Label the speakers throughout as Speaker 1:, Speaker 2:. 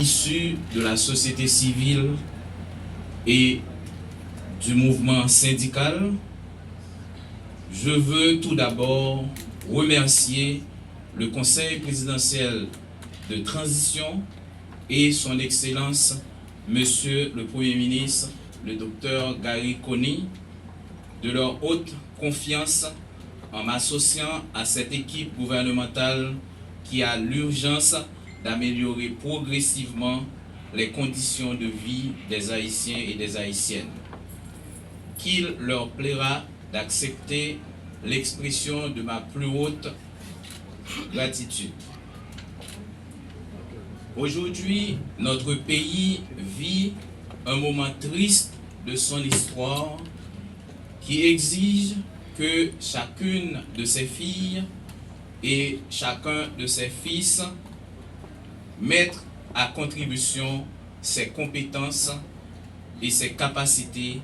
Speaker 1: Issus de la société civile et du mouvement syndical, je veux tout d'abord remercier le Conseil présidentiel de transition et son Excellence, Monsieur le Premier ministre, le Dr Gary Coney, de leur haute confiance en m'associant à cette équipe gouvernementale qui a l'urgence d'améliorer progressivement les conditions de vie des Haïtiens et des Haïtiennes. Qu'il leur plaira d'accepter l'expression de ma plus haute gratitude. Aujourd'hui, notre pays vit un moment triste de son histoire qui exige que chacune de ses filles et chacun de ses fils mettent à contribution ses compétences et ses capacités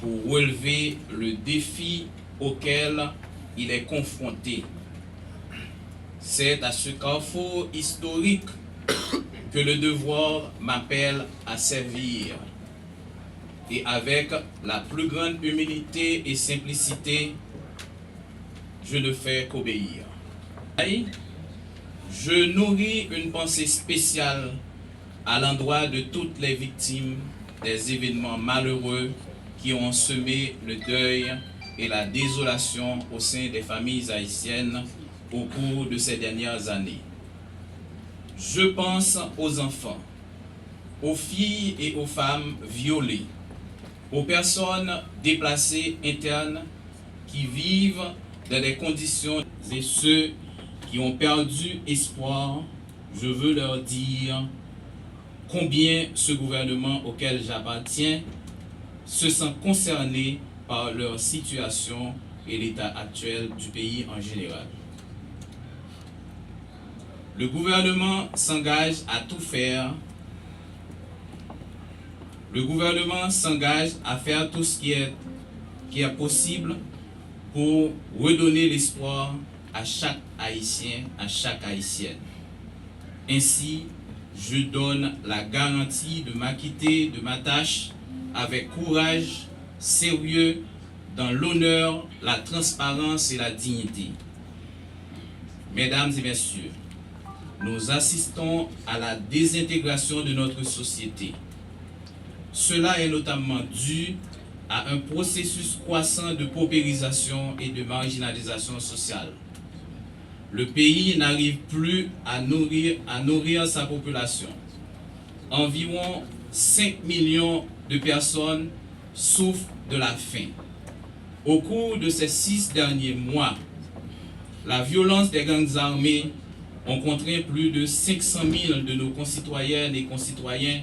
Speaker 1: pour relever le défi auquel il est confronté. C'est à ce carrefour historique que le devoir m'appelle à servir. Et avec la plus grande humilité et simplicité, je ne fais qu'obéir. Je nourris une pensée spéciale à l'endroit de toutes les victimes des événements malheureux qui ont semé le deuil et la désolation au sein des familles haïtiennes au cours de ces dernières années. Je pense aux enfants, aux filles et aux femmes violées, aux personnes déplacées internes qui vivent dans des conditions et ceux qui ont perdu espoir. Je veux leur dire combien ce gouvernement auquel j'appartiens se sent concerné par leur situation et l'état actuel du pays en général. Le gouvernement s'engage à tout faire. Le gouvernement s'engage à faire tout ce qui est possible pour redonner l'espoir à chaque Haïtien, à chaque Haïtienne. Ainsi, je donne la garantie de m'acquitter de ma tâche avec courage, sérieux, dans l'honneur, la transparence et la dignité. Mesdames et messieurs, nous assistons à la désintégration de notre société. Cela est notamment dû à un processus croissant de paupérisation et de marginalisation sociale. Le pays n'arrive plus à nourrir sa population. Environ 5 millions de personnes souffrent de la faim. Au cours de ces 6 derniers mois, la violence des gangs armés ont contraint plus de 500 000 de nos concitoyennes et concitoyens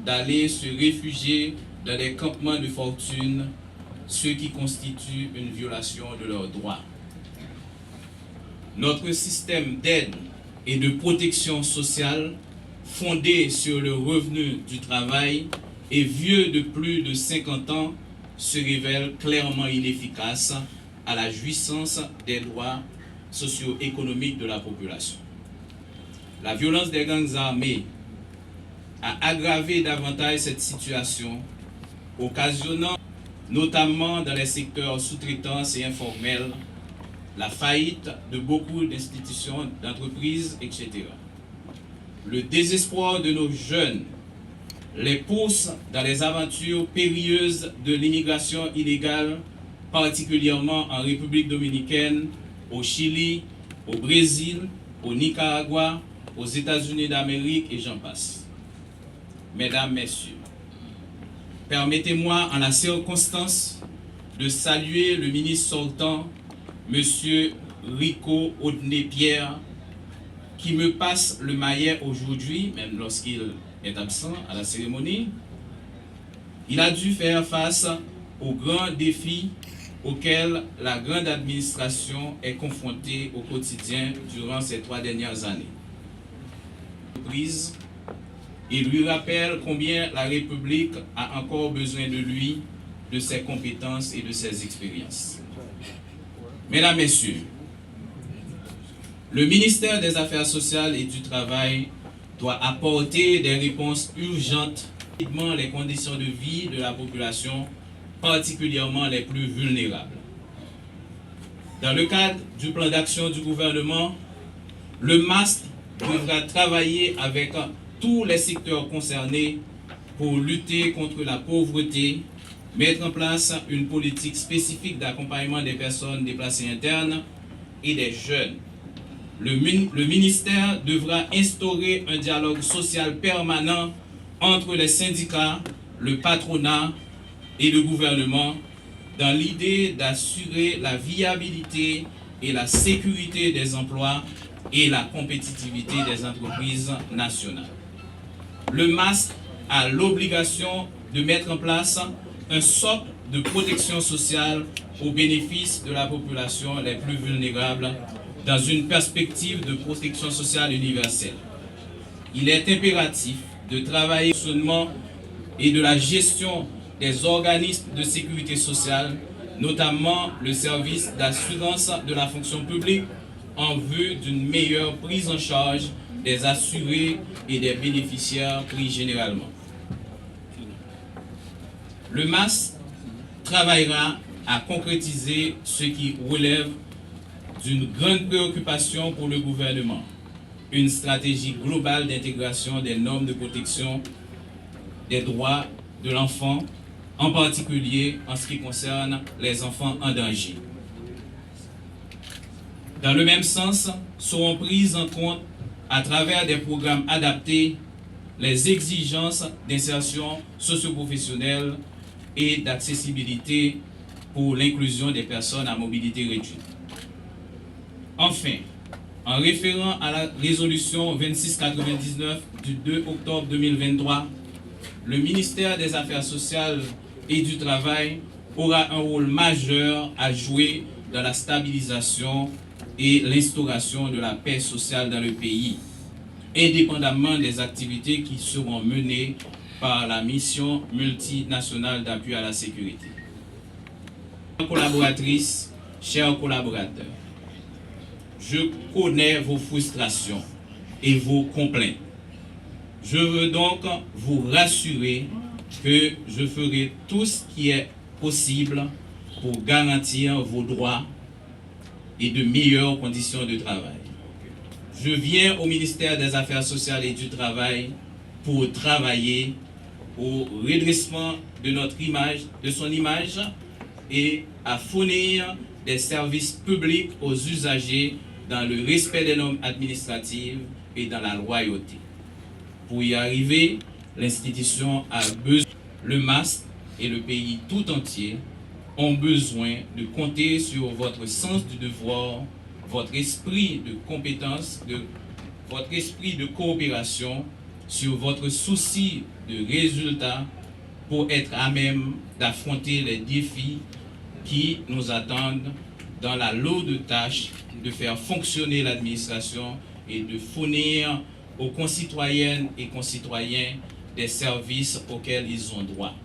Speaker 1: d'aller se réfugier dans des campements de fortune, ce qui constitue une violation de leurs droits. Notre système d'aide et de protection sociale, fondé sur le revenu du travail et vieux de plus de 50 ans, se révèle clairement inefficace à la jouissance des droits socio-économiques de la population. La violence des gangs armés a aggravé davantage cette situation, occasionnant notamment dans les secteurs sous-traitance et informels la faillite de beaucoup d'institutions, d'entreprises, etc. Le désespoir de nos jeunes les pousse dans les aventures périlleuses de l'immigration illégale, particulièrement en République dominicaine, au Chili, au Brésil, au Nicaragua, aux États-Unis d'Amérique et j'en passe. Mesdames, Messieurs, permettez-moi en la circonstance de saluer le ministre sortant, Monsieur Rico Audené-Pierre, qui me passe le maillet aujourd'hui, même lorsqu'il est absent à la cérémonie. Il a dû faire face aux grands défis auxquels la grande administration est confrontée au quotidien durant ces 3 dernières années. Il lui rappelle combien la République a encore besoin de lui, de ses compétences et de ses expériences. Mesdames, Messieurs, le ministère des Affaires sociales et du Travail doit apporter des réponses urgentes à les conditions de vie de la population, particulièrement les plus vulnérables. Dans le cadre du plan d'action du gouvernement, le MAST devra travailler avec tous les secteurs concernés pour lutter contre la pauvreté, mettre en place une politique spécifique d'accompagnement des personnes déplacées internes et des jeunes. Le ministère devra instaurer un dialogue social permanent entre les syndicats, le patronat et le gouvernement dans l'idée d'assurer la viabilité et la sécurité des emplois et la compétitivité des entreprises nationales. Le MAST a l'obligation de mettre en place un socle de protection sociale au bénéfice de la population les plus vulnérables dans une perspective de protection sociale universelle. Il est impératif de travailler au fonctionnement et de la gestion des organismes de sécurité sociale, notamment le service d'assurance de la fonction publique, en vue d'une meilleure prise en charge des assurés et des bénéficiaires pris généralement. Le MAS travaillera à concrétiser ce qui relève d'une grande préoccupation pour le gouvernement, une stratégie globale d'intégration des normes de protection des droits de l'enfant, en particulier en ce qui concerne les enfants en danger. Dans le même sens, seront prises en compte à travers des programmes adaptés les exigences d'insertion socio-professionnelle et d'accessibilité pour l'inclusion des personnes à mobilité réduite. Enfin, en référant à la résolution 2699 du 2 octobre 2023, le ministère des Affaires sociales et du Travail aura un rôle majeur à jouer dans la stabilisation et l'instauration de la paix sociale dans le pays, indépendamment des activités qui seront menées par la mission multinationale d'appui à la sécurité. Chères collaboratrices, chers collaborateurs, je connais vos frustrations et vos complaintes. Je veux donc vous rassurer que je ferai tout ce qui est possible pour garantir vos droits et de meilleures conditions de travail. Je viens au ministère des Affaires sociales et du Travail pour travailler au redressement de notre image, de son image, et à fournir des services publics aux usagers dans le respect des normes administratives et dans la loyauté. Pour y arriver, l'institution a besoin, le MAST et le pays tout entier ont besoin de compter sur votre sens du devoir, votre esprit de compétence, votre esprit de coopération, sur votre souci de résultat pour être à même d'affronter les défis qui nous attendent dans la lourde tâche de faire fonctionner l'administration et de fournir aux concitoyennes et concitoyens des services auxquels ils ont droit.